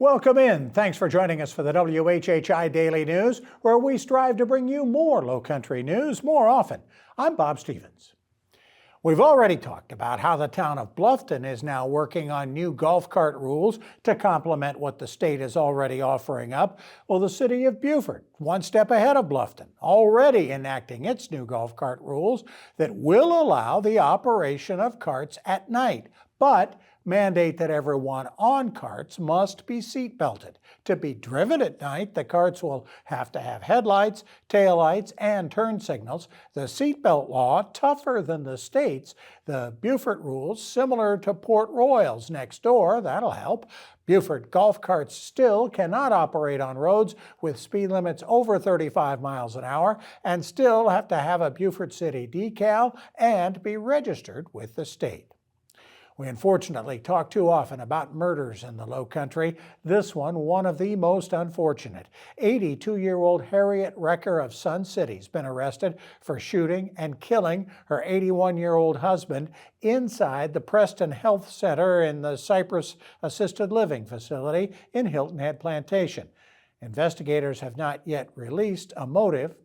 Welcome in. Thanks for joining us for the WHHI Daily News, where we strive to bring you more Lowcountry news more often. I'm Bob Stevens. We've already talked about how the town of Bluffton is now working on new golf cart rules to complement what the state is already offering up. Well, the city of Beaufort, one step ahead of Bluffton, already enacting its new golf cart rules that will allow the operation of carts at night, but mandate that everyone on carts must be seat belted. To be driven at night, the carts will have to have headlights, taillights, and turn signals. The seatbelt law, tougher than the state's. The Beaufort rules, similar to Port Royal's next door. That'll help. Beaufort golf carts still cannot operate on roads with speed limits over 35 miles an hour and still have to have a Beaufort City decal and be registered with the state. We unfortunately talk too often about murders in the Lowcountry. This one of the most unfortunate. 82-year-old Harriet Recker of Sun City's been arrested for shooting and killing her 81-year-old husband inside the Preston Health Center in the Cypress Assisted Living Facility in Hilton Head Plantation. Investigators have not yet released a motive.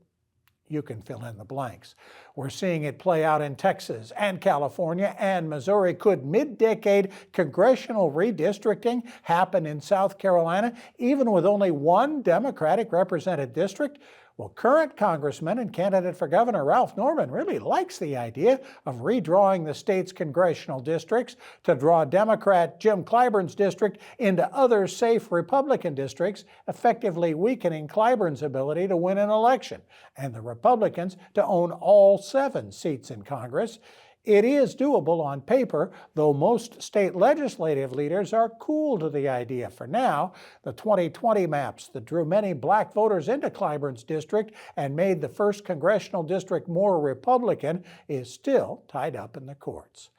You can fill in the blanks. We're seeing it play out in Texas and California and Missouri. Could mid-decade congressional redistricting happen in South Carolina, even with only one Democratic represented district? Well, current Congressman and candidate for governor Ralph Norman really likes the idea of redrawing the state's congressional districts to draw Democrat Jim Clyburn's district into other safe Republican districts, effectively weakening Clyburn's ability to win an election, and the Republicans to own all 7 seats in Congress. It is doable on paper, though most state legislative leaders are cool to the idea for now. The 2020 maps that drew many black voters into Clyburn's district and made the 1st congressional district more Republican is still tied up in the courts.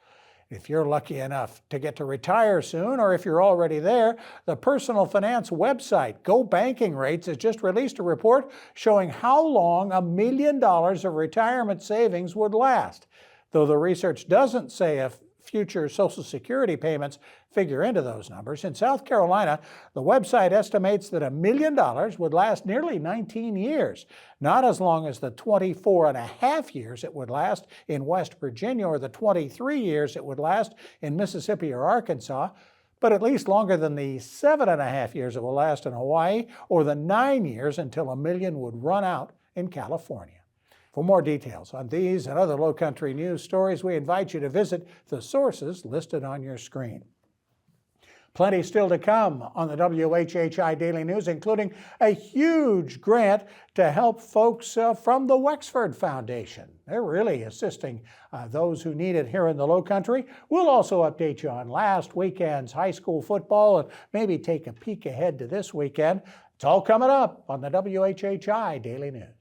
If you're lucky enough to get to retire soon, or if you're already there, the personal finance website Go Banking Rates has just released a report showing how long $1 million of retirement savings would last. Though the research doesn't say if future Social Security payments figure into those numbers. In South Carolina, the website estimates that $1 million would last nearly 19 years, not as long as the 24.5 years it would last in West Virginia or the 23 years it would last in Mississippi or Arkansas, but at least longer than the 7.5 years it will last in Hawaii or the 9 years until $1 million would run out in California. For more details on these and other Lowcountry news stories, we invite you to visit the sources listed on your screen. Plenty still to come on the WHHI Daily News, including a huge grant to help folks from the Wexford Foundation. They're really assisting those who need it here in the Lowcountry. We'll also update you on last weekend's high school football and maybe take a peek ahead to this weekend. It's all coming up on the WHHI Daily News.